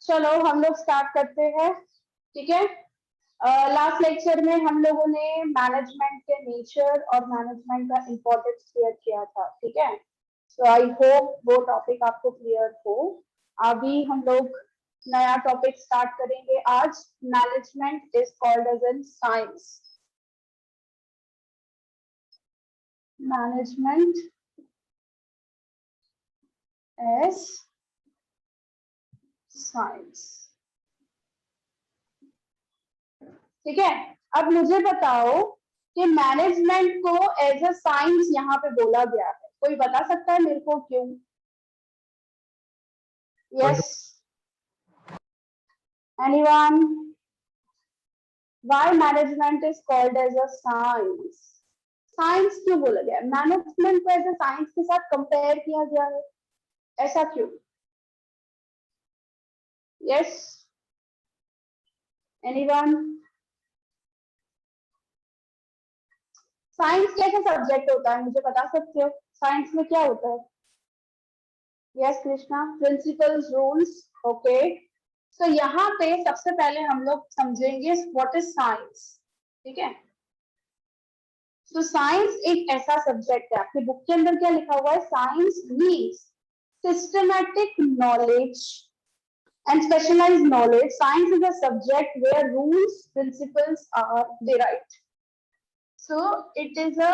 चलो हम लोग स्टार्ट करते हैं, ठीक है। लास्ट लेक्चर में हम लोगों ने मैनेजमेंट के नेचर और मैनेजमेंट का इम्पोर्टेंस क्लियर किया था, ठीक है। सो आई होप वो टॉपिक आपको क्लियर हो। अभी हम लोग नया टॉपिक स्टार्ट करेंगे आज। Management is called as an science. Management as science, ठीक है। अब मुझे बताओ कि मैनेजमेंट को एज अ साइंस यहाँ पे बोला गया है, कोई बता सकता है मेरे को क्यों? Yes, anyone? Why management is called as a science? Science क्यों बोला गया? मैनेजमेंट को एज अ साइंस के साथ कंपेयर किया गया है, ऐसा क्यों? Yes, anyone? साइंस कैसा सब्जेक्ट होता है, मुझे बता सकते हो? साइंस में क्या होता है? Yes Krishna, principles, rules, okay. तो यहाँ पे सबसे पहले हम लोग समझेंगे व्हाट इज साइंस, ठीक है। तो साइंस एक ऐसा सब्जेक्ट है, आपकी बुक के अंदर क्या लिखा हुआ है? Science means systematic knowledge and specialized knowledge. Science is a subject where rules, principles are derived. So it is a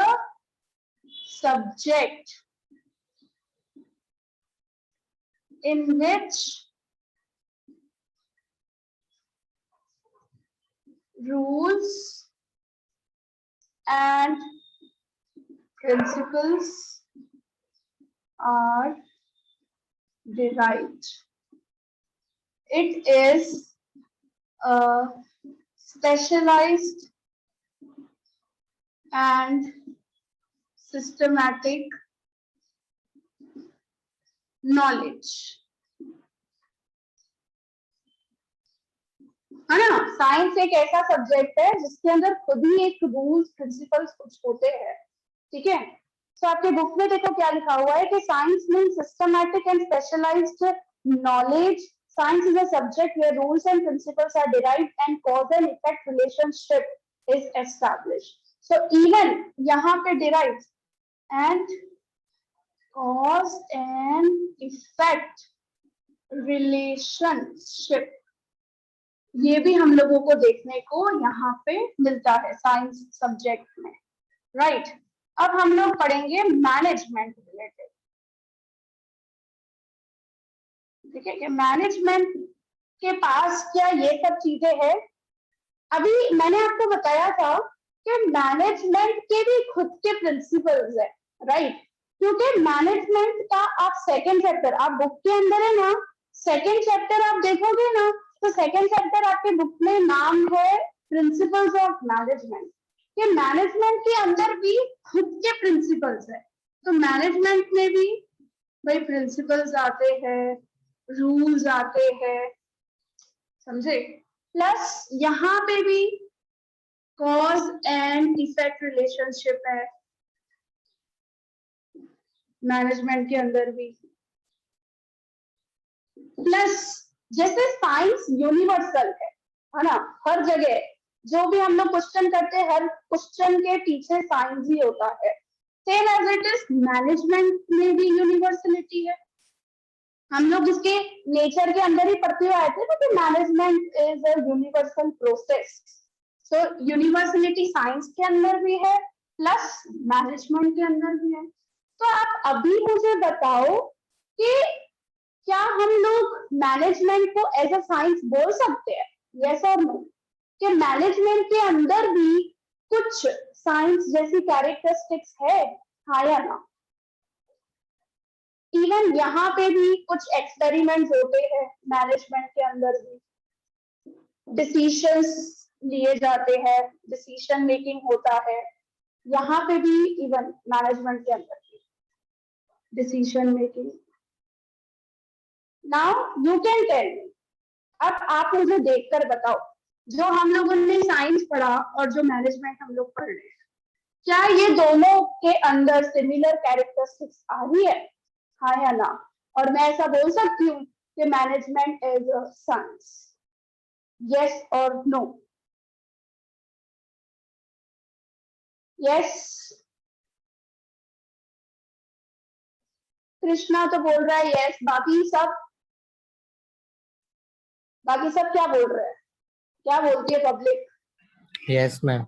subject in which rules and principles are derived. It is a specialized and systematic knowledge, है ना। Science एक ऐसा subject है जिसके अंदर खुद ही एक rules principles कुछ होते हैं, ठीक है। तो आपके बुक में देखो क्या लिखा हुआ है कि science means systematic and specialised knowledge. Science is a subject where rules and principles are derived and cause and effect relationship is established. So even यहाँ पे derived and cause and effect relationship, ये भी हम लोगों को देखने को यहाँ पे मिलता है साइंस सब्जेक्ट में, राइट। अब हम लोग पढ़ेंगे मैनेजमेंट रिलेटेड, ठीक है। कि मैनेजमेंट के पास क्या ये सब चीजें हैं। अभी मैंने आपको बताया था कि मैनेजमेंट के भी खुद के प्रिंसिपल्स है, राइट। क्योंकि मैनेजमेंट का आप सेकंड चैप्टर, आप बुक के अंदर है ना, सेकंड चैप्टर आप देखोगे ना, तो सेकंड चैप्टर आपके बुक में नाम है प्रिंसिपल्स ऑफ मैनेजमेंट। कि मैनेजमेंट के अंदर भी खुद के प्रिंसिपल्स है। तो मैनेजमेंट में भी भाई प्रिंसिपल्स आते हैं, रूल्स आते हैं, समझे। प्लस यहाँ पे भी कॉज एंड इफेक्ट रिलेशनशिप है मैनेजमेंट के अंदर भी। प्लस जैसे साइंस यूनिवर्सल है ना, हर जगह जो भी हम लोग क्वेश्चन करते हैं, हर क्वेश्चन के पीछे साइंस ही होता है। Same as it is management में भी यूनिवर्सलिटी है। हम लोग इसके नेचर के अंदर ही पढ़ते हुए आए थे ना कि management is a universal process. So universality science के अंदर भी है, प्लस मैनेजमेंट के अंदर भी है। तो आप अभी मुझे बताओ कि क्या हम लोग मैनेजमेंट को एज अ साइंस बोल सकते हैं? यस और नो? कि मैनेजमेंट के अंदर भी कुछ साइंस जैसी कैरेक्टरिस्टिक्स है, हाँ या ना? इवन यहाँ पे भी कुछ एक्सपेरिमेंट्स होते हैं मैनेजमेंट के अंदर भी, डिसीजंस लिए जाते हैं, डिसीजन मेकिंग होता है यहाँ पे भी, इवन मैनेजमेंट के अंदर भी decision making. Now you can tell me, अब आप मुझे देखकर बताओ, जो हम लोगों ने साइंस पढ़ा और जो मैनेजमेंट हम लोग पढ़ रहे हैं, क्या ये दोनों के अंदर सिमिलर कैरेक्टरिस्टिक्स आ रही है, हाँ या ना? और मैं ऐसा बोल सकती हूँ कि management is a science? Yes और नो? यस, कृष्णा तो बोल रहा है यस, बाकी सब क्या बोल रहे हैं? क्या बोलती है पब्लिक? Yes ma'am.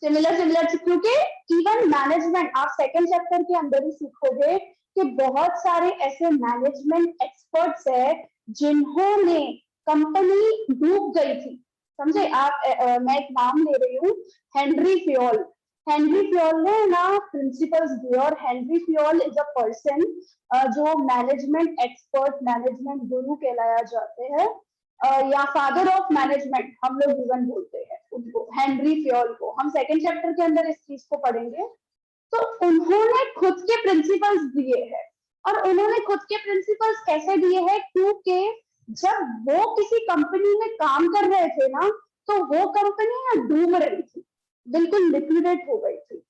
सिमिलर, क्योंकि इवन मैनेजमेंट आप सेकंड चैप्टर के अंदर ही सीखोगे कि बहुत सारे ऐसे मैनेजमेंट एक्सपर्ट्स है जिन्होंने कंपनी डूब गई थी, समझे आप? मैं एक नाम ले रही हूँ, हेनरी फ्योल। हेनरी फ्योल ने ना प्रिंसिपल्स दिए, और Henry Fayol is a person जो मैनेजमेंट एक्सपर्ट, मैनेजमेंट गुरु कहलाया जाते हैं, या फादर ऑफ मैनेजमेंट हम लोग इवन बोलते हैं उनको, हेनरी फ्योल को। हम सेकंड चैप्टर के अंदर इस चीज को पढ़ेंगे। तो उन्होंने खुद के प्रिंसिपल्स दिए हैं, और उन्होंने खुद के प्रिंसिपल्स कैसे दिए हैं? क्योंकि जब वो किसी कंपनी में काम कर रहे थे ना, तो वो कंपनी ना डूब रही थी, बिल्कुल लिक्विडेट हो गई थी,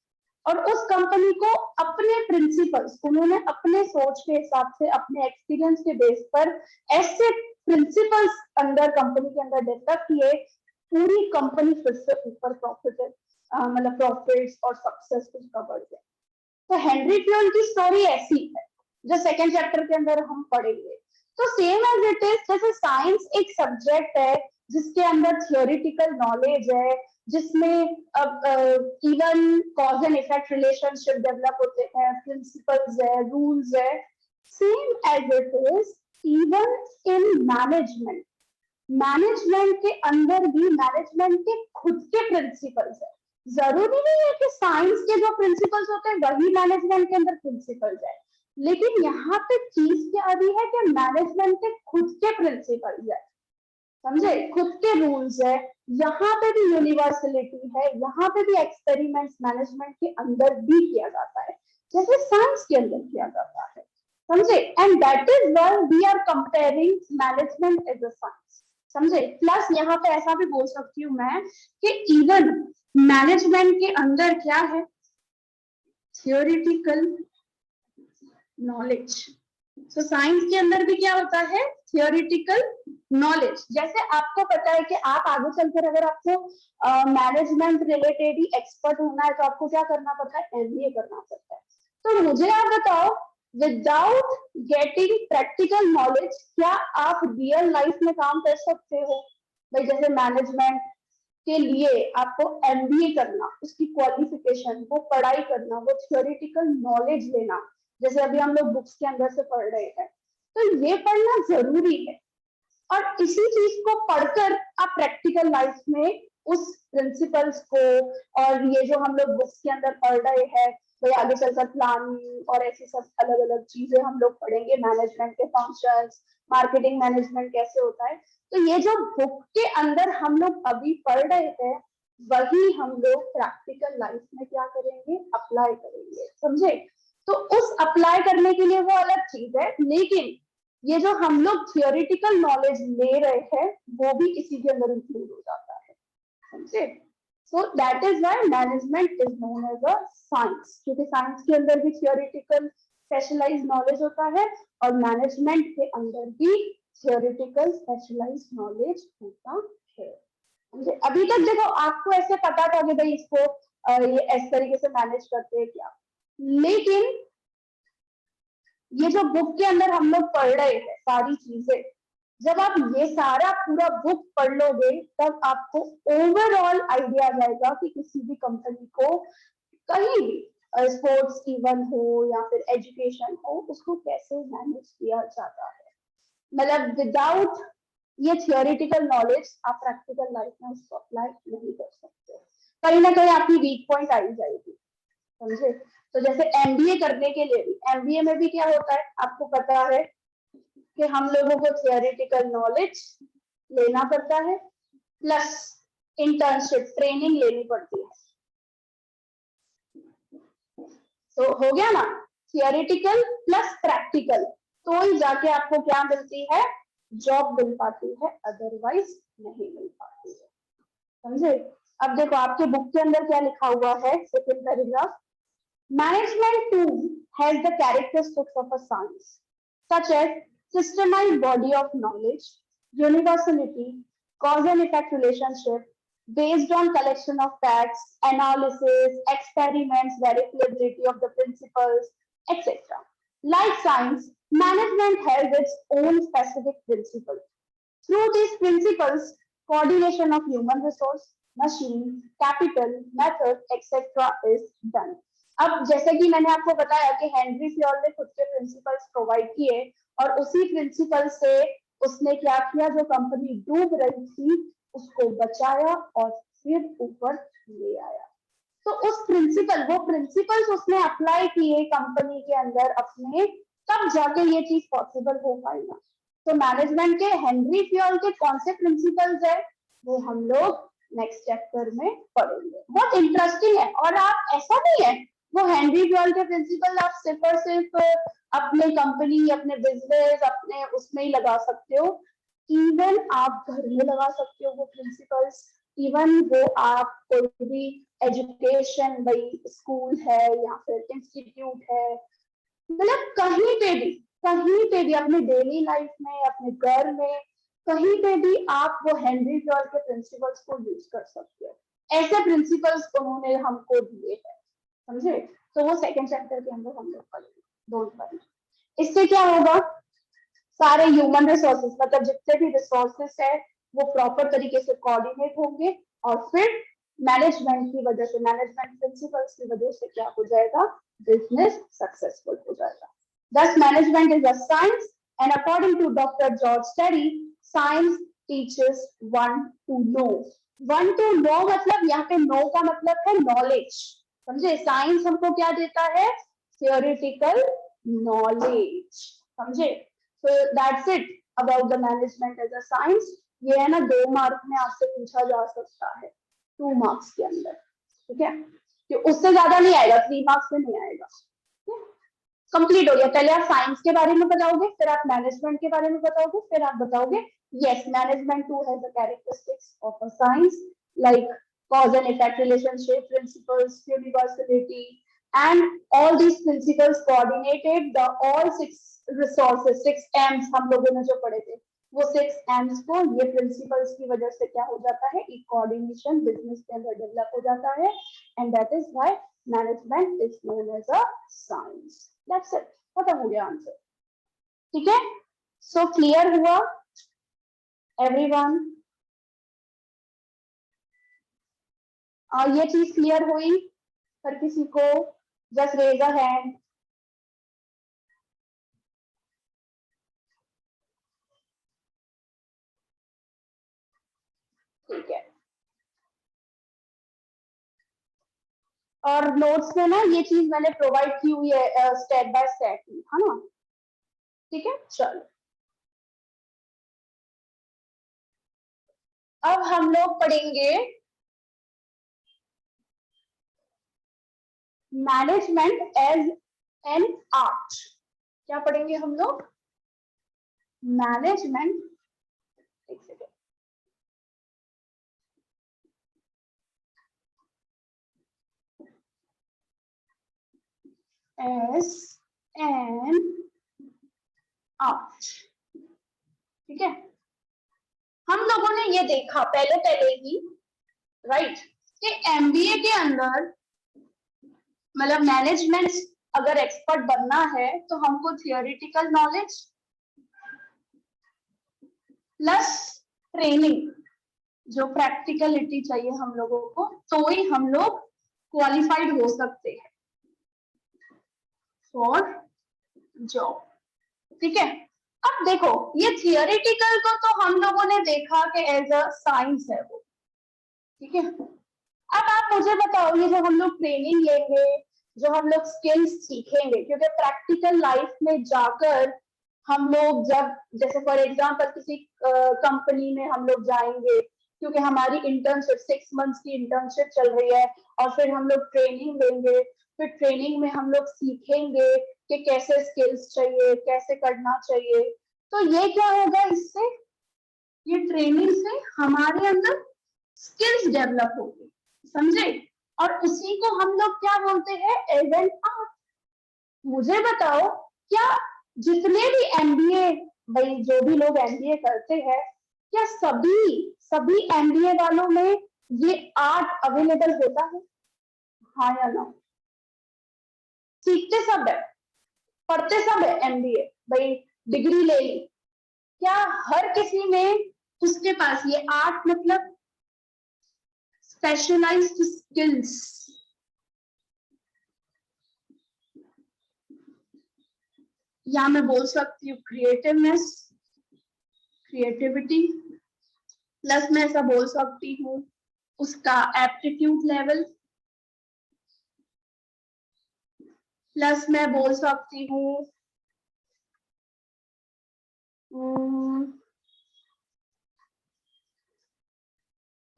और उस कंपनी को अपने प्रिंसिपल्स, उन्होंने अपने सोच के हिसाब से, अपने एक्सपीरियंस के बेस पर ऐसे प्रिंसिपल्स अंदर कंपनी के अंदर डेवलप किए, पूरी कंपनी फिर से ऊपर प्रॉफिटेड, मतलब प्रॉफिट्स और सक्सेस उसका बढ़ गया। तो हेनरी फ्योल की स्टोरी ऐसी है जो सेकंड चैप्टर के अंदर हम पढ़ेंगे। तो सेम एज इट इज, जैसे साइंस एक सब्जेक्ट है जिसके अंदर थियोरिटिकल नॉलेज है, जिसमें even cause and effect relationship develop होते हैं, प्रिंसिपल्स है, रूल्स है, same as it is even in management. Management के अंदर भी मैनेजमेंट के खुद के प्रिंसिपल्स है। जरूरी नहीं है कि साइंस के जो प्रिंसिपल्स होते हैं वही मैनेजमेंट के अंदर प्रिंसिपल्स है, लेकिन यहाँ पे चीज क्या आ रही है कि मैनेजमेंट के खुद के प्रिंसिपल्स है, समझे? खुद के रूल्स है, यहाँ पे भी यूनिवर्सलिटी है, यहाँ पे भी एक्सपेरिमेंट्स मैनेजमेंट के अंदर भी किया जाता है, जैसे साइंस के अंदर किया जाता है, समझे? And that is why we are comparing management as a science, समझे? प्लस यहाँ पे ऐसा भी बोल सकती हूँ मैं कि इवन मैनेजमेंट के अंदर क्या है? Theoretical knowledge. तो साइंस के अंदर भी क्या होता है? Theoretical knowledge. जैसे आपको पता है कि आप आगे चलकर अगर आपको मैनेजमेंट रिलेटेड ही एक्सपर्ट होना है, तो आपको क्या करना पड़ता है? एमबीए करना पड़ता है। तो मुझे आप बताओ, विदाउट गेटिंग प्रैक्टिकल नॉलेज क्या आप रियल लाइफ में काम कर सकते हो? भाई जैसे मैनेजमेंट के लिए आपको एमबीए करना, उसकी क्वालिफिकेशन, वो पढ़ाई करना, वो थियोरिटिकल नॉलेज लेना, जैसे अभी हम लोग बुक्स के अंदर से पढ़ रहे हैं, तो ये पढ़ना जरूरी है। और इसी चीज को पढ़कर आप प्रैक्टिकल लाइफ में उस प्रिंसिपल्स को, और ये जो हम लोग बुक्स के अंदर पढ़ रहे हैं, तो आगे चलकर प्लानिंग और ऐसी सब अलग अलग चीजें हम लोग पढ़ेंगे, मैनेजमेंट के फंक्शंस, मार्केटिंग मैनेजमेंट कैसे होता है, तो ये जो बुक के अंदर हम लोग अभी पढ़ रहे हैं, वही हम लोग प्रैक्टिकल लाइफ में क्या करेंगे? अप्लाई करेंगे, समझे? तो उस अप्लाई करने के लिए वो अलग चीज है, लेकिन ये जो हम लोग थियोरिटिकल नॉलेज ले रहे हैं वो भी इसी के अंदर इंक्लूड हो जाता है, समझे? So that is why management is known as a science, क्योंकि साइंस के अंदर भी थियोरिटिकल स्पेशलाइज्ड नॉलेज होता है, और मैनेजमेंट के अंदर भी थियोरिटिकल स्पेशलाइज्ड नॉलेज होता है। अभी तक देखो आपको ऐसे पता था कि भाई इसको ये इस तरीके से मैनेज करते हैं क्या, लेकिन ये जो बुक के अंदर हम लोग पढ़ रहे हैं सारी चीजें, जब आप ये सारा पूरा बुक पढ़ लोगे तब आपको ओवरऑल आइडिया आ जाएगा कि किसी भी कंपनी को कहीं भी स्पोर्ट्स इवेंट हो या फिर एजुकेशन हो, उसको कैसे मैनेज किया जाता है। मतलब विदाउट ये थियोरिटिकल नॉलेज आप प्रैक्टिकल लाइफ में उसको अप्लाई नहीं कर सकते, कहीं ना कहीं आपकी वीक पॉइंट आई जाएगी, समझे? तो जैसे एमबीए करने के लिए भी, एमबीए में भी क्या होता है आपको पता है कि हम लोगों को थियोरिटिकल नॉलेज लेना पड़ता है, प्लस इंटर्नशिप ट्रेनिंग लेनी पड़ती है। तो हो गया ना, थियोरिटिकल प्लस प्रैक्टिकल, तो ही जाके आपको क्या मिलती है? जॉब मिल पाती है, अदरवाइज नहीं मिल पाती है, समझे? अब देखो आपके बुक के अंदर क्या लिखा हुआ है, second paragraph, management too has the characteristics of a science such as systemized body of knowledge, universality, cause and effect relationship, based on collection of facts, analysis, experiments, verifiability of the principles, etc. Like science, management has its own specific principles. Through these principles, coordination of human resource, machine, capital, method, etc. is done. अब जैसे कि मैंने आपको बताया कि Henry Fayol ने खुद के प्रिंसिपल्स प्रोवाइड किए और उसी प्रिंसिपल से उसने क्या किया, जो कंपनी डूब रही थी उसको बचाया और फिर ऊपर ले आया। तो उस वो प्रिंसिपल्स उसने अप्लाई किए कंपनी के अंदर अपने, तब जाके ये चीज पॉसिबल हो पाएगा। तो मैनेजमेंट के हेनरी फ्योल के कौन से प्रिंसिपल्स है वो हम लोग नेक्स्ट चैप्टर में पढ़ेंगे। बहुत इंटरेस्टिंग है। और आप ऐसा नहीं है वो हेनरी फ्योल के प्रिंसिपल आप सिर्फ और सिर्फ अपने कंपनी, अपने बिजनेस, अपने उसमें ही लगा सकते हो। इवन आप घर में लगा सकते हो वो प्रिंसिपल्स। इवन वो आप कोई भी एजुकेशन, भाई स्कूल है या फिर इंस्टीट्यूट है, मतलब कहीं पे भी अपने डेली लाइफ में, अपने घर में, कहीं पे भी आप वो हेनरी फ्योल के प्रिंसिपल्स को यूज कर सकते हो। ऐसे प्रिंसिपल्स उन्होंने हमको दिए हैं, समझे? तो वो सेकंड चैप्टर के अंदर हम लोग पढ़ेंगे, डोंट वरी। इससे क्या होगा, सारे ह्यूमन रिसोर्सेज, मतलब जितने भी रिसोर्सेज है वो प्रॉपर तरीके से कोऑर्डिनेट होंगे और फिर मैनेजमेंट की वजह से, मैनेजमेंट प्रिंसिपल्स की वजह से क्या हो जाएगा, बिजनेस सक्सेसफुल हो जाएगा। Thus, management is a science, and according to Dr. George Terry, science teaches one to know. One to know मतलब यहाँ पे know का मतलब है knowledge, समझे? साइंस हमको क्या देता है, theoretical knowledge, समझे? So that's it about the management as a science. ये है ना 2 मार्क में आपसे पूछा जा सकता है, 2 मार्क्स के अंदर, ठीक है? कि उससे ज्यादा नहीं आएगा, 3 मार्क्स में नहीं आएगा। कंप्लीट हो गया। पहले आप साइंस के बारे में बताओगे, फिर आप मैनेजमेंट के बारे में बताओगे, फिर आप बताओगे yes management too has the characteristics of a science like cause and effect relationship, principles, universality, and all these principles coordinated the all 6 resources, 6 M's हम लोगों ने जो पढ़े थे, वो 6 M's को ये principles की वजह से क्या हो जाता है, एक coordination business के अंदर डेवलप हो जाता है, and that is why management is known as a science. That's it. खत्म हो गया आंसर, ठीक है? So clear हुआ everyone? ये चीज क्लियर हुई हर किसी को? Just raise a hand. ठीक है, और नोट्स में ना ये चीज मैंने प्रोवाइड की हुई है स्टेप बाय स्टेप, है ना? ठीक है, चलो अब हम लोग पढ़ेंगे मैनेजमेंट एज एन आर्ट। क्या पढ़ेंगे हम लोग? मैनेजमेंट, एक सेकेंड, एज एन आर्ट, ठीक है? हम लोगों ने ये देखा पहले ही, राइट, कि एमबीए के अंदर मतलब मैनेजमेंट अगर एक्सपर्ट बनना है तो हमको थियोरेटिकल नॉलेज प्लस ट्रेनिंग, जो प्रैक्टिकलिटी चाहिए हम लोगों को, तो ही हम लोग क्वालिफाइड हो सकते हैं फॉर जॉब, ठीक है? अब देखो ये थियोरेटिकल को तो हम लोगों ने देखा कि एज अ साइंस है वो, ठीक है? अब आप मुझे बताओ ये जो हम लोग ट्रेनिंग लेंगे, जो हम लोग स्किल्स सीखेंगे, क्योंकि प्रैक्टिकल लाइफ में जाकर हम लोग जब, जैसे फॉर एग्जांपल किसी कंपनी में हम लोग जाएंगे, क्योंकि हमारी इंटर्नशिप 6 मंथ्स की इंटर्नशिप चल रही है, और फिर हम लोग ट्रेनिंग लेंगे, फिर ट्रेनिंग में हम लोग सीखेंगे कि कैसे स्किल्स चाहिए, कैसे करना चाहिए। तो ये क्या होगा इससे, ये ट्रेनिंग से हमारे अंदर स्किल्स डेवलप होगी, समझे? और उसी को हम लोग क्या बोलते हैं, एज एन आर्ट। मुझे बताओ क्या जितने भी एमबीए भाई जो भी लोग एमबीए करते हैं, क्या सभी एमबीए वालों में ये आर्ट अवेलेबल होता है? हाँ या ना? सीखते सब है, पढ़ते सब है एमबीए, भाई डिग्री ले ली, क्या हर किसी में उसके पास ये आर्ट मतलब स्पेशलाइज्ड स्किल्स, या मैं बोल सकती हूँ क्रिएटिवनेस, क्रिएटिविटी, प्लस मैं ऐसा बोल सकती हूँ उसका एप्टीट्यूड लेवल, प्लस मैं बोल सकती हूँ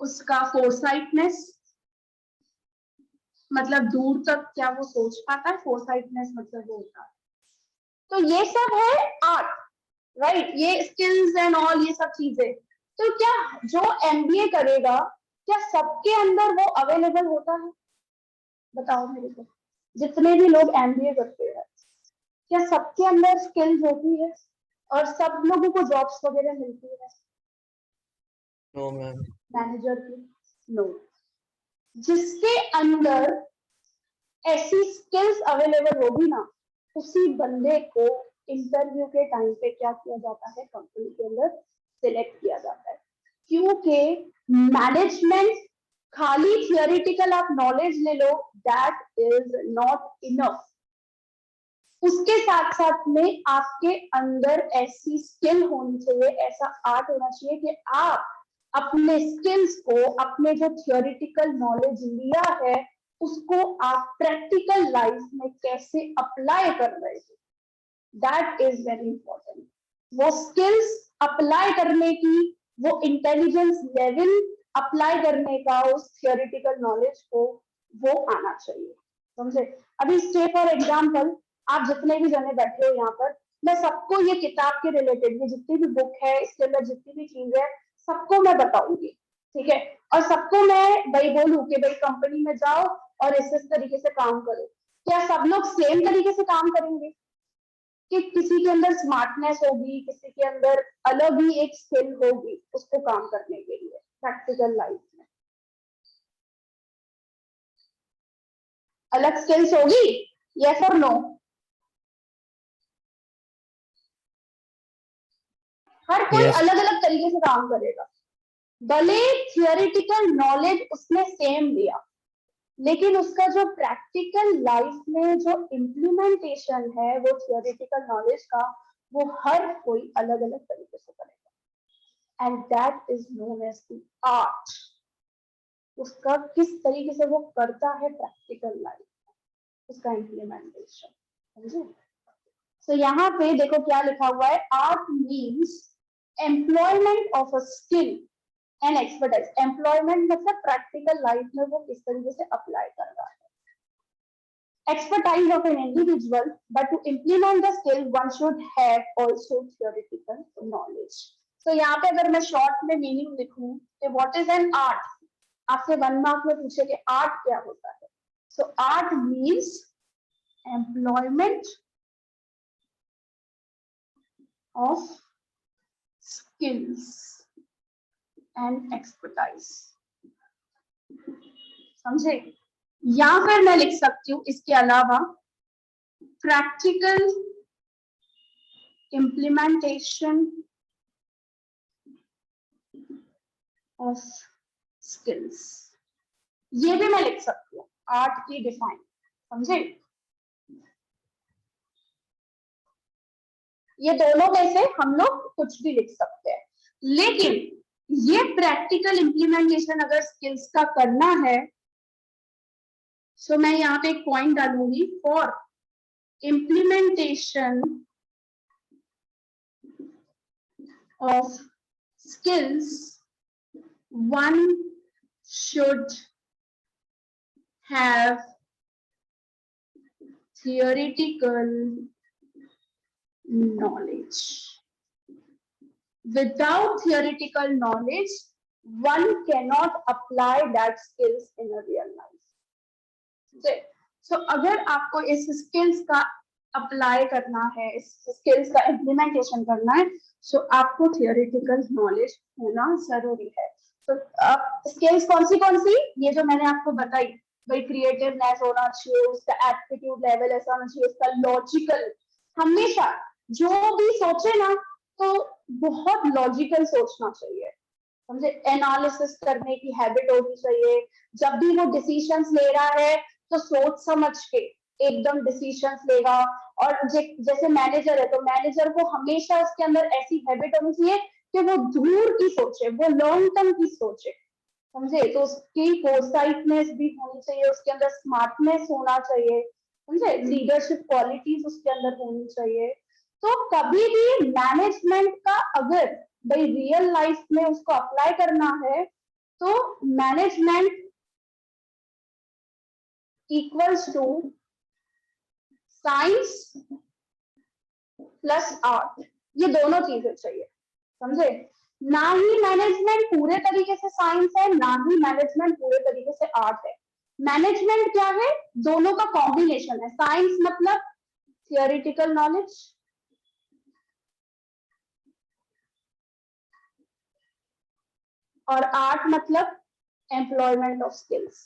उसका फोरसाइटनेस, मतलब दूर तक क्या वो सोच पाता है, फोरसाइटनेस मतलब वो होता है। तो ये सब है आर्ट, राइट, ये स्किल्स एंड ऑल ये सब चीजें। तो क्या जो एमबीए करेगा, क्या सबके अंदर वो अवेलेबल होता है? बताओ मेरे को, जितने भी लोग एमबीए करते हैं, क्या सबके अंदर स्किल्स होती है और सब लोगों को जॉब्स वगैरह मिलती है? No ma'am. मैनेजर की? नो। जिसके अंदर ऐसी स्किल्स अवेलेबल होगी ना, उसी बंदे को इंटरव्यू के टाइम पे क्या किया जाता है, कंपनी के अंदर सिलेक्ट किया जाता है। क्योंकि मैनेजमेंट खाली थियोरिटिकल आप नॉलेज ले लो, दैट इज नॉट इनफ। उसके साथ साथ में आपके अंदर ऐसी स्किल होनी चाहिए, ऐसा आर्ट होना चाहिए कि आप अपने स्किल्स को, अपने जो थियोरिटिकल नॉलेज लिया है उसको आप प्रैक्टिकल लाइफ में कैसे अप्लाई कर रहे हो, दैट इज वेरी इंपॉर्टेंट। वो स्किल्स अप्लाई करने की, वो इंटेलिजेंस लेवल अप्लाई करने का, उस थियोरिटिकल नॉलेज को वो आना चाहिए, समझे? अभी से फॉर एग्जाम्पल आप जितने भी जने बैठे हो यहाँ पर, मैं सबको ये किताब के रिलेटेड, ये जितनी भी बुक है इसके अंदर जितनी भी चीज है सबको मैं बताऊंगी, ठीक है? और सबको मैं भाई बोलूं कि भाई कंपनी में जाओ और इस तरीके से काम करो। क्या सब लोग सेम तरीके से काम करेंगे? कि किसी के अंदर स्मार्टनेस होगी, किसी के अंदर अलग ही एक स्किल होगी उसको काम करने के लिए प्रैक्टिकल लाइफ में, अलग स्किल्स होगी, यस और नो? हर कोई यस। अलग अलग तरीके से काम करेगा, भले थियोरिटिकल नॉलेज उसने सेम दिया, लेकिन उसका जो प्रैक्टिकल लाइफ में जो इम्प्लीमेंटेशन है वो थियोरिटिकल नॉलेज का, वो हर कोई अलग अलग तरीके से करेगा, and that is known as the art. उसका किस तरीके से वो करता है प्रैक्टिकल लाइफ, उसका इम्प्लीमेंटेशन, समझे? तो यहाँ पे देखो क्या लिखा हुआ है, art means employment of a skill and expertise. Employment मतलब प्रैक्टिकल लाइफ में वो किस तरीके से अप्लाई कर रहा है। Expertise of an individual, but to implement the skill one should have also theoretical knowledge. तो यहाँ पे अगर मैं शॉर्ट में मीनिंग लिखूं कि व्हाट इज एन आर्ट, आपसे 1 मार्क में पूछे कि आर्ट क्या होता है, so art means employment of skills and expertise, समझे? या फिर मैं लिख सकती हूँ इसके अलावा प्रैक्टिकल implementation of skills, ये भी मैं लिख सकती हूँ आर्ट की डिफाइन, समझे? ये दोनों में से हम लोग कुछ भी लिख सकते हैं, लेकिन ये प्रैक्टिकल इम्प्लीमेंटेशन अगर स्किल्स का करना है, सो मैं यहाँ पे एक पॉइंट डालूंगी, for implementation of skills one should have theoretical knowledge. Without theoretical knowledge, one cannot apply that skills in a real life. So, अगर आपको इस skills का अप्लाई करना है, इस स्किल्स का इम्प्लीमेंटेशन करना है, सो आपको थियोरेटिकल नॉलेज होना जरूरी है। तो स्किल्स कौन सी, ये जो मैंने आपको बताई, भाई क्रिएटिवनेस होना चाहिए, उसका एप्टीट्यूड लेवल ऐसा होना चाहिए, उसका लॉजिकल, हमेशा जो भी सोचे ना तो बहुत लॉजिकल सोचना चाहिए, समझे, एनालिसिस करने की हैबिट होनी चाहिए, जब भी वो डिसीजंस ले रहा है तो सोच समझ के एकदम डिसीजंस लेगा। और जैसे मैनेजर है तो मैनेजर को हमेशा उसके अंदर ऐसी हैबिट होनी चाहिए कि वो दूर की सोचे, वो लॉन्ग टर्म की सोचे, समझे, तो उसकी फोरसाइटनेस भी होनी चाहिए, उसके अंदर स्मार्टनेस होना चाहिए, समझे, लीडरशिप क्वालिटीज उसके अंदर होनी चाहिए। तो कभी भी मैनेजमेंट का अगर भाई रियल लाइफ में उसको अप्लाई करना है तो management equals to science plus art, ये दोनों चीजें चाहिए, समझे, ना ही मैनेजमेंट पूरे तरीके से साइंस है, ना ही मैनेजमेंट पूरे तरीके से आर्ट है। मैनेजमेंट क्या है, दोनों का कॉम्बिनेशन है। साइंस मतलब थियोरिटिकल नॉलेज, और आर्ट मतलब एम्प्लॉयमेंट ऑफ स्किल्स।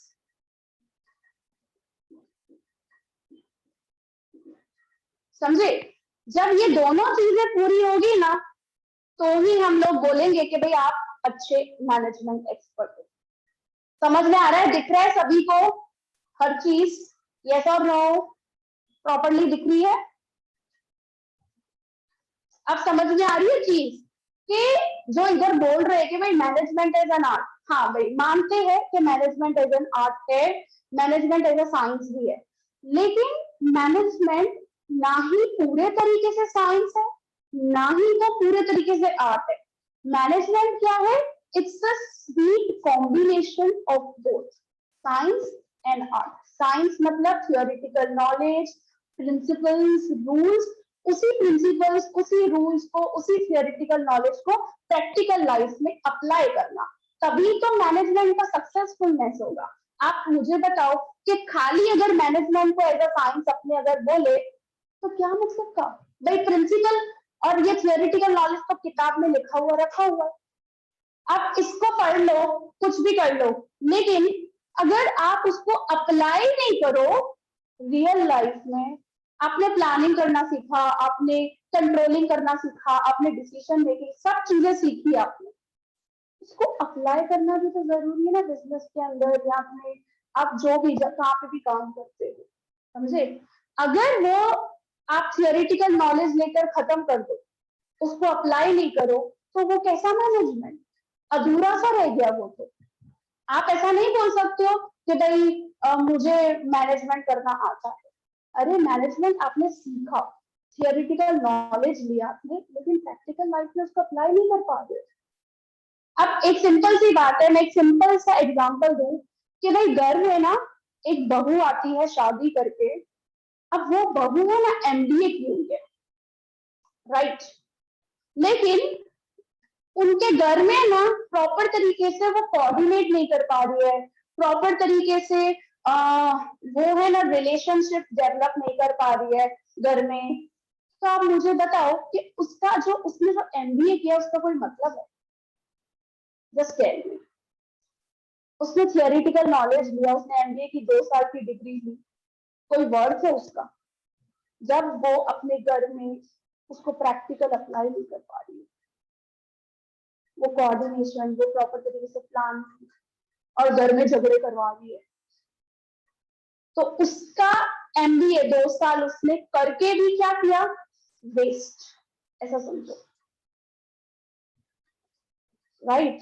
समझे, जब ये दोनों चीजें पूरी होगी ना तो ही हम लोग बोलेंगे कि भाई आप अच्छे मैनेजमेंट एक्सपर्ट हो। समझ में आ रहा है, दिख रहा है सभी को हर चीज, यस और नो, प्रॉपरली दिख रही है? अब समझ में आ रही है चीज कि जो इधर बोल रहे हैं कि भाई मैनेजमेंट एज एन आर्ट, हाँ भाई मानते हैं कि मैनेजमेंट एज एन आर्ट है, मैनेजमेंट एज ए साइंस भी है, लेकिन मैनेजमेंट ना ही पूरे तरीके से साइंस है, ना ही वो पूरे तरीके से आर्ट है। मैनेजमेंट क्या है, it's a sweet combination of both science and art. Science मतलब थियोरिटिकल नॉलेज, प्रिंसिपल्स, रूल्स, उसी प्रिंसिपल्स, उसी रूल्स को, उसी थियोरिटिकल नॉलेज को प्रैक्टिकल लाइफ में अप्लाई करना, तभी तो मैनेजमेंट का सक्सेसफुलनेस होगा। आप मुझे बताओ कि खाली अगर मैनेजमेंट को एज अ साइंस अपने अगर बोले तो क्या मतलब का, भाई प्रिंसिपल और ये थियोरिटिकल नॉलेज तो किताब में लिखा हुआ रखा हुआ है, आप इसको पढ़ लो, कुछ भी कर लो, लेकिन अगर आप उसको अप्लाई नहीं करो रियल लाइफ में, आपने प्लानिंग करना सीखा, आपने कंट्रोलिंग करना सीखा, आपने डिसीजन मेकिंग सब चीजें सीखी आपने, उसको अप्लाई करना भी तो जरूरी है ना बिजनेस के अंदर या अपने आप जो भी कहाँ पे भी काम करते हो, समझे। अगर वो आप थियोरिटिकल नॉलेज लेकर खत्म कर दो, उसको अप्लाई नहीं करो, तो वो कैसा मैनेजमेंट, अधूरा सा रह गया वो तो। आप ऐसा नहीं बोल सकते हो कि भाई मुझे मैनेजमेंट करना आता है, अरे मैनेजमेंट आपने सीखा, थियोरिटिकल नॉलेज लिया आपने, लेकिन प्रैक्टिकल लाइफ में उसको अप्लाई नहीं कर पा रहे। अब एक सिंपल सी बात है, मैं एक सिंपल सा एग्जांपल दूं कि भाई घर में ना एक बहू आती है शादी करके, अब वो बहू है ना एमबीए की हुई है, राइट, लेकिन उनके घर में ना प्रॉपर तरीके से वो कोऑर्डिनेट नहीं कर पा रही है, प्रॉपर तरीके से वो है ना रिलेशनशिप डेवलप नहीं कर पा रही है घर में। तो आप मुझे बताओ कि उसका जो उसने जो एमबीए किया उसका कोई मतलब है? जस्ट टेल मी, उसने थियोरिटिकल नॉलेज लिया, उसने एमबीए की 2 साल की डिग्री ली, कोई वर्थ है उसका जब वो अपने घर में उसको प्रैक्टिकल अप्लाई नहीं कर पा रही है, वो कोऑर्डिनेशन, वो प्रॉपर तरीके से प्लान, और घर में झगड़े करवा रही है, तो उसका एमबीए 2 साल उसने करके भी क्या किया, वेस्ट, ऐसा समझो, राइट।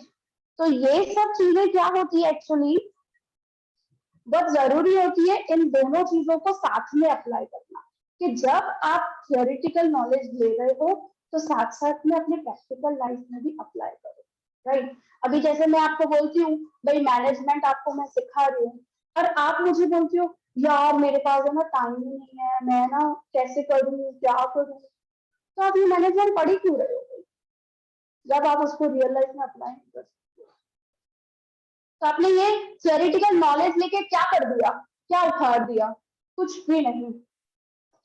तो ये सब चीजें क्या होती है एक्चुअली, बहुत जरूरी होती है इन दोनों चीजों को साथ में अप्लाई करना, कि जब आप थियोरिटिकल नॉलेज ले रहे हो तो साथ साथ में अपने प्रैक्टिकल लाइफ में भी अप्लाई करो, राइट। अभी जैसे मैं आपको बोलती हूँ भाई मैनेजमेंट आपको मैं सिखा रही हूँ, और आप मुझे बोलती हो यार मेरे पास है ना टाइम ही नहीं है, मैं ना कैसे करूँ क्या करूँ, तो आप ये मैनेजमेंट पढ़ी क्यों रहे हो जब आप उसको रियल लाइफ में अप्लाई नहीं कर सकते? तो आपने ये थियोरिटिकल नॉलेज लेके क्या कर दिया, क्या उखाड़ दिया, कुछ भी नहीं।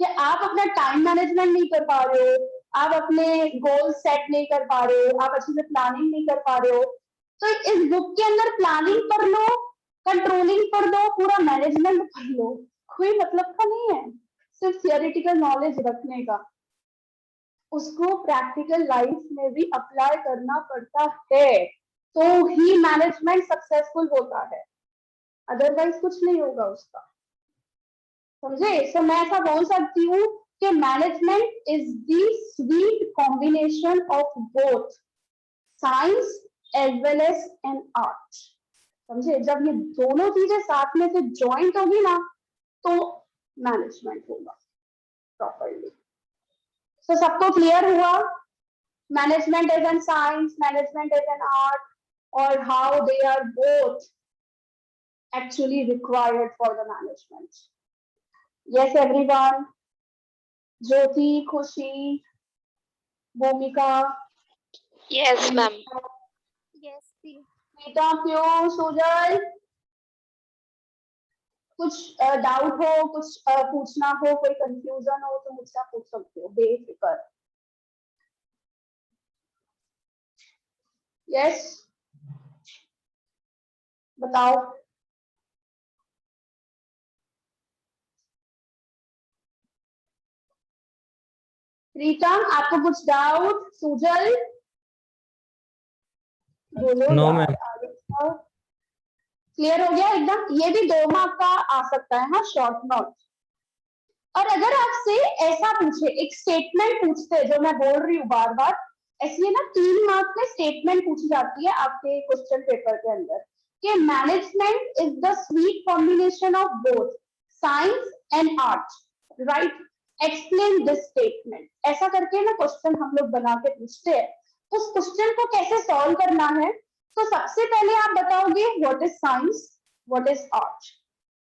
कि आप अपना टाइम मैनेजमेंट नहीं कर पा रहे हो, आप अपने गोल सेट नहीं कर पा रहे हो, आप अच्छे से प्लानिंग नहीं कर पा रहे हो, तो इस बुक के अंदर प्लानिंग पढ़ लो, कंट्रोलिंग पढ़ लो, पूरा मैनेजमेंट पढ़ लो, कोई मतलब का नहीं है सिर्फ थियोरेटिकल नॉलेज रखने का, उसको प्रैक्टिकल लाइफ में भी अप्लाई करना पड़ता है, तो ही मैनेजमेंट सक्सेसफुल होता है, अदरवाइज कुछ नहीं होगा उसका, समझे। सो मैं ऐसा बोल सकती हूँ कि management is the sweet combination of both science as well as an art, समझे। जब ये दोनों चीजें साथ में से ज्वाइंट होगी ना तो मैनेजमेंट होगा प्रॉपरली। सो सबको क्लियर हुआ management as an science, management as an art, और how they are both actually required for the management. Yes, everyone. Jyoti, Khushi, Bhumika. Yes, ma'am. Yes, दी। मीता, क्यों, सुजल, कुछ डाउट हो, कुछ पूछना हो, कोई कंफ्यूजन हो तो मुझसे आप पूछ सकते हो बेफिक्र। यस, बताओ। प्रीतम, आपको कुछ डाउट? सुजल, बोलो No, यार, ma'am. आगे बताओ। क्लियर हो गया एकदम? ये भी 2 मार्क का आ सकता है, हाँ, शॉर्ट नोट। और अगर आपसे ऐसा पूछे, एक स्टेटमेंट पूछते हैं, जो मैं बोल रही हूँ बार बार, ऐसी है ना, 3 मार्क्स में स्टेटमेंट पूछी जाती है आपके क्वेश्चन पेपर के अंदर कि management is the sweet combination of both science and art, right, explain this statement, ऐसा करके ना क्वेश्चन हम लोग बना के पूछते हैं। उस क्वेश्चन को कैसे सॉल्व करना है, तो सबसे पहले आप बताओगे what is science, what is art,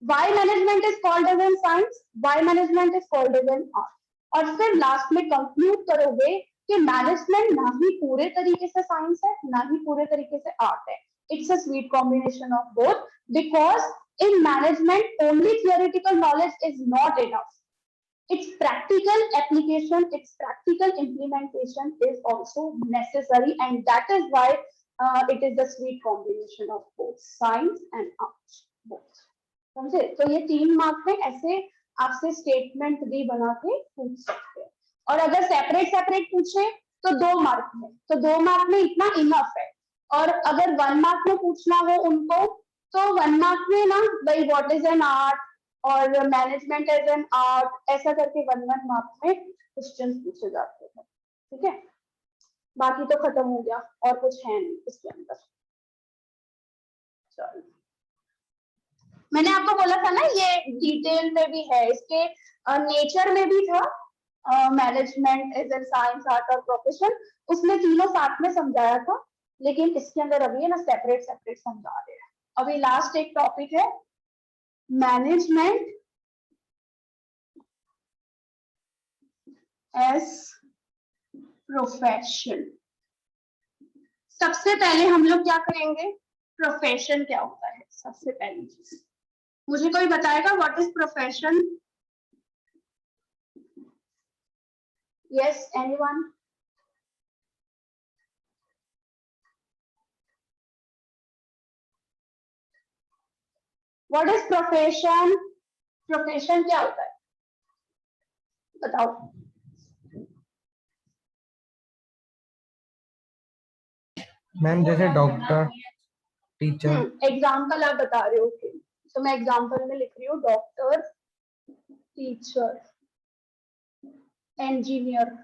why management is called as an science, why management is called as an art, और फिर लास्ट में कंक्लूड करोगे कि मैनेजमेंट ना ही पूरे तरीके से साइंस है, ना ही पूरे तरीके से आर्ट है, it's a sweet combination of both, because in management only theoretical knowledge is not enough, its practical application, its practical implementation is also necessary, and that is why it is the sweet combination of both science and art, both, समझे। तो ये 3 mark में ऐसे आपसे statement भी बना के पूछ सकते हैं, और अगर सेपरेट सेपरेट पूछे तो 2 मार्क में, तो 2 मार्क में इतना इनफ है, और अगर 1 मार्क में पूछना हो उनको तो 1 मार्क में ना भाई व्हाट इज एन आर्ट और मैनेजमेंट एज एन आर्ट, ऐसा करके 1 मार्क में क्वेश्चन पूछे जाते हैं, ठीक है। बाकी तो खत्म हो गया, और कुछ है नहीं इसके अंदर। चलो, मैंने आपको बोला था ना ये डिटेल में भी है, इसके नेचर में भी था, management as an science, art और प्रोफेशन, उसमें तीनों साथ में समझाया था, लेकिन इसके अंदर अभी है ना सेपरेट सेपरेट समझा रहे हैं। अभी लास्ट एक टॉपिक है मैनेजमेंट एज प्रोफेशन। सबसे पहले हम लोग क्या करेंगे, प्रोफेशन क्या होता है, सबसे पहली चीज मुझे कोई बताएगा what is profession? Yes, anyone? What is profession? Profession क्या होता है, बताओ। मैम जैसे डॉक्टर, टीचर। एग्जाम्पल आप बता रहे हो, okay. तो मैं एग्जाम्पल में लिख रही हूँ डॉक्टर, टीचर, इंजीनियर,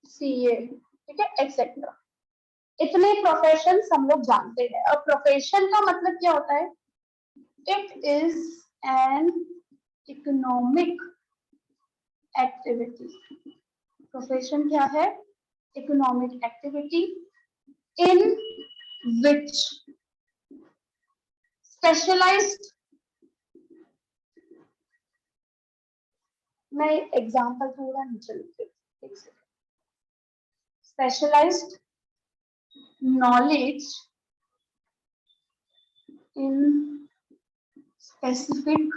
सीए, ठीक है, एक्सेट्रा। इतने प्रोफेशन हम लोग जानते हैं। अब प्रोफेशन का मतलब क्या होता है, it is an economic activity. Profession क्या है, economic activity in which specialized, मैं एग्जाम्पल थोड़ा नीचे लिख, specialized knowledge in specific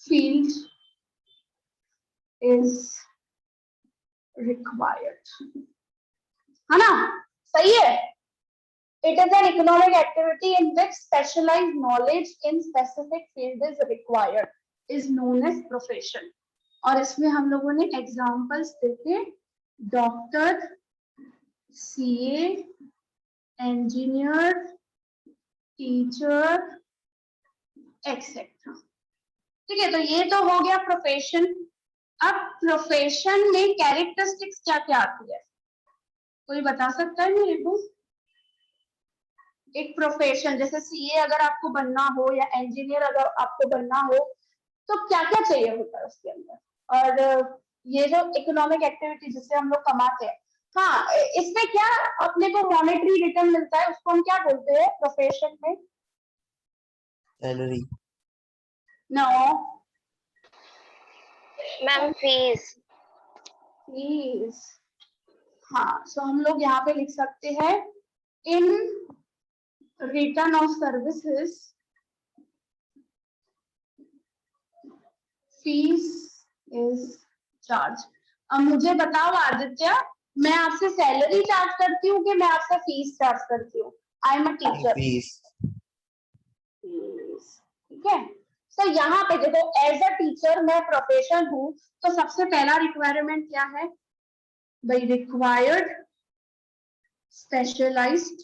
field is required, है ना? सही है. It is an economic activity in which specialized knowledge in specific field is required, is known as profession. और इसमें हम लोगों ने एग्जाम्पल्स देखे, doctor, CA, engineer, teacher, etcetera. ठीक है, तो ये तो हो गया प्रोफेशन. अब प्रोफेशन में कैरेक्टरिस्टिक्स क्या क्या आती है, कोई बता सकता है मेरे को? एक प्रोफेशन जैसे सीए अगर आपको बनना हो या इंजीनियर अगर आपको बनना हो तो क्या क्या चाहिए होता है उसके अंदर. और ये जो इकोनॉमिक एक्टिविटी जिससे हम लोग कमाते हैं, हाँ, इसमें क्या अपने को मॉनेटरी रिटर्न मिलता है, उसको हम क्या बोलते हैं प्रोफेशन में? Salary. No Ma'am, fees. Fees. हाँ, सो हम लोग यहाँ पे लिख सकते हैं in return of services fees is charge. अब मुझे बताओ आदित्य, मैं आपसे सैलरी चार्ज करती हूँ कि मैं आपसे फीस चार्ज करती हूँ? I am a teacher. Fees. ठीक है. तो यहाँ पे देखो, एज अ टीचर मैं प्रोफेशन हूँ, तो सबसे पहला रिक्वायरमेंट क्या है भाई? Required specialized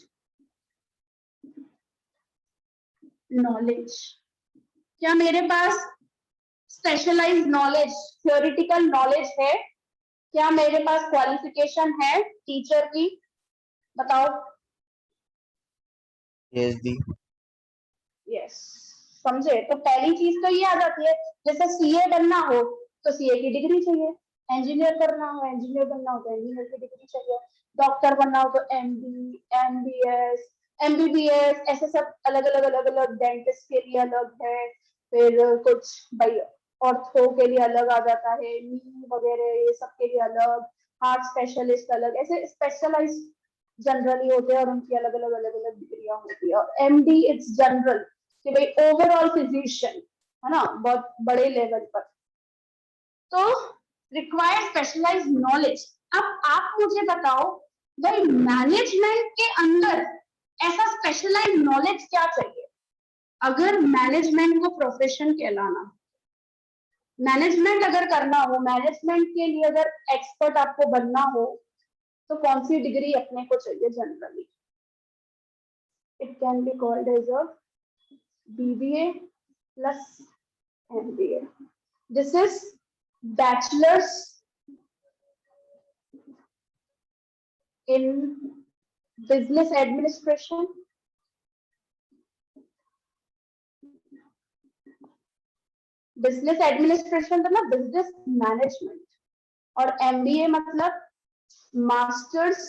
knowledge. क्या मेरे पास स्पेशलाइज्ड नॉलेज, थ्योरेटिकल नॉलेज है? क्या मेरे पास क्वालिफिकेशन है टीचर की? बताओ. यस दी. यस. समझे? तो पहली चीज तो ये आ जाती है, जैसे सीए बनना हो तो सीए की डिग्री चाहिए, इंजीनियर करना हो, इंजीनियर बनना हो तो इंजीनियर की डिग्री चाहिए, डॉक्टर बनना हो तो एमडी, एमबीएस, एमबीबीएस, ऐसे सब अलग अलग. डेंटिस्ट के लिए अलग है, फिर कुछ भाई ऑर्थो के लिए अलग आ जाता है, नी वगैरह ये सब के लिए अलग, हार्ट स्पेशलिस्ट अलग, ऐसे स्पेशलाइज जनरली होते हैं और उनकी अलग अलग डिग्रियां होती है. और एमडी इट्स जनरल कि भाई ओवरऑल फिजिशियन, है ना, बहुत बड़े लेवल पर. तो रिक्वायर स्पेशलाइज्ड नॉलेज. अब आप मुझे बताओ भाई मैनेजमेंट के अंदर ऐसा स्पेशलाइज्ड नॉलेज क्या चाहिए? अगर मैनेजमेंट को प्रोफेशन कहलाना, मैनेजमेंट अगर करना हो, मैनेजमेंट के लिए अगर एक्सपर्ट आपको बनना हो, तो कौन सी डिग्री अपने को चाहिए generally? It can be called as a BBA plus MBA. This is bachelor's in business administration, मतलब बिजनेस मैनेजमेंट, और MBA मतलब मास्टर्स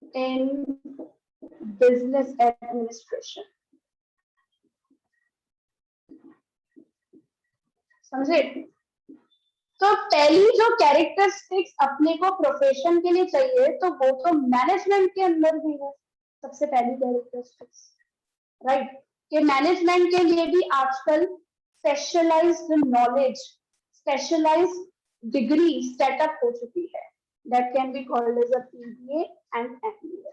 इन बिजनेस एडमिनिस्ट्रेशन. समझे? तो पहली जो कैरेक्टरिस्टिक्स अपने को प्रोफेशन के लिए चाहिए तो वो तो मैनेजमेंट के अंदर भी है. सबसे पहली कैरेक्टरिस्टिक्स, राइट, कि मैनेजमेंट के लिए भी आजकल specialized knowledge, specialized degree setup हो चुकी है. That can be called as a PBA and MBA.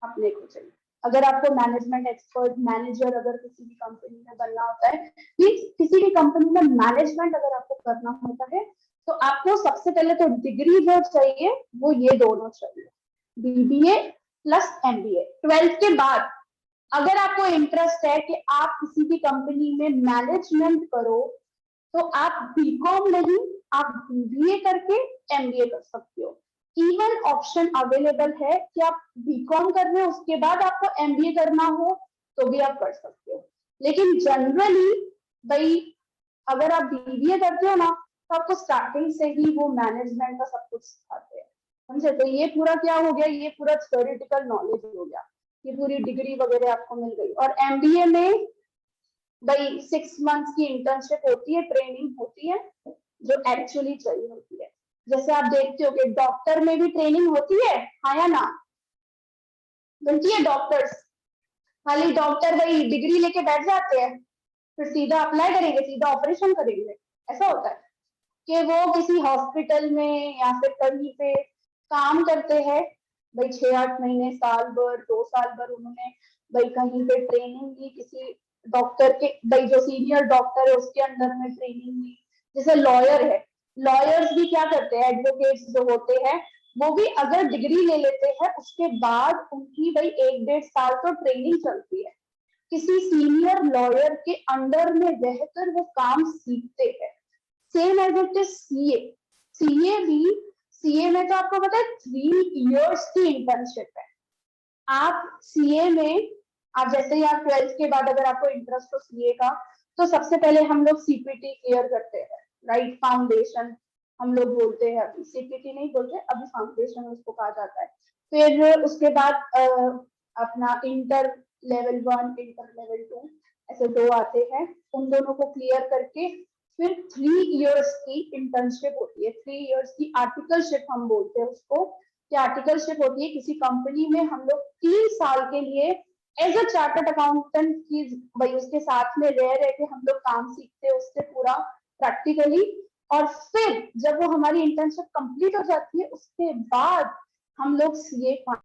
अपने को चाहिए अगर आपको मैनेजमेंट एक्सपर्ट, मैनेजर अगर किसी भी कंपनी में बनना होता है, किसी भी कंपनी में मैनेजमेंट अगर आपको करना होता है, तो आपको सबसे पहले तो डिग्री जो चाहिए वो ये दोनों चाहिए, BBA प्लस MBA. 12th के बाद अगर आपको इंटरेस्ट है कि आप किसी भी कंपनी में मैनेजमेंट करो, तो आप बीकॉम नहीं, आप BBA करके MBA कर सकते हो. इवन ऑप्शन अवेलेबल है कि आप बीकॉम कर रहे हो उसके बाद आपको MBA करना हो तो भी आप कर सकते हो. लेकिन जनरली भाई अगर आप BBA करते हो ना, तो आपको स्टार्टिंग से ही वो मैनेजमेंट का सब कुछ सिखाते हैं. समझे? तो ये पूरा क्या हो गया, ये पूरा थ्योरेटिकल नॉलेज हो गया, ये पूरी डिग्री वगैरह आपको मिल गई. और MBA में भाई 6 मंथ्स की इंटर्नशिप होती है, ट्रेनिंग होती है जो एक्चुअली चाहिए होती है. जैसे आप देखते हो कि डॉक्टर में भी ट्रेनिंग होती है, हाँ या ना? बनती है डॉक्टर्स? खाली डॉक्टर भाई डिग्री लेके बैठ जाते हैं? फिर सीधा अप्लाई करेंगे, सीधा ऑपरेशन करेंगे, ऐसा होता है कि वो किसी हॉस्पिटल में या फिर कहीं पे काम करते हैं भाई 6-8 महीने, साल भर, 2 साल भर उन्होंने भाई कहीं पे ट्रेनिंग ली, किसी डॉक्टर के भाई जो सीनियर डॉक्टर है उसके अंडर में ट्रेनिंग ली। जैसे लॉयर है, लॉयर्स भी क्या करते हैं, एडवोकेट्स जो होते हैं वो भी अगर डिग्री ले लेते हैं उसके बाद उनकी भाई 1-1.5 साल तो ट्रेनिंग चलती है, किसी सीनियर लॉयर के अंडर में रहकर वो काम सीखते हैं। Same as it is CA, CA में तो आपको पता है 3 इयर्स की इंटर्नशिप है। आप सीए में, आप जैसे ही आप 12th के बाद अगर आपको इंटरेस्ट हो सीए का, तो सबसे पहले हम लोग सीपीटी क्लियर करते हैं, राइट, फाउंडेशन हम लोग बोलते हैं, अभी सीपीटी नहीं बोलते, अभी फाउंडेशन उसको कहा जाता है। फिर उसके बाद अपना इंटर लेवल 1, इंटर लेवल 2, ऐसे 2 आते हैं, उन दोनों को क्लियर करके फिर 3 इयर्स की इंटर्नशिप होती है, 3 इयर्स की आर्टिकलशिप हम बोलते हैं उसको, कि आर्टिकलशिप होती है किसी कंपनी में हम लोग 3 साल के लिए एज अ चार्टर्ड अकाउंटेंट की भाई उसके साथ में रह के हम लोग काम सीखते हैं उससे पूरा प्रैक्टिकली, और फिर जब वो हमारी इंटर्नशिप कंप्लीट हो जाती है उसके बाद हम लोग सीए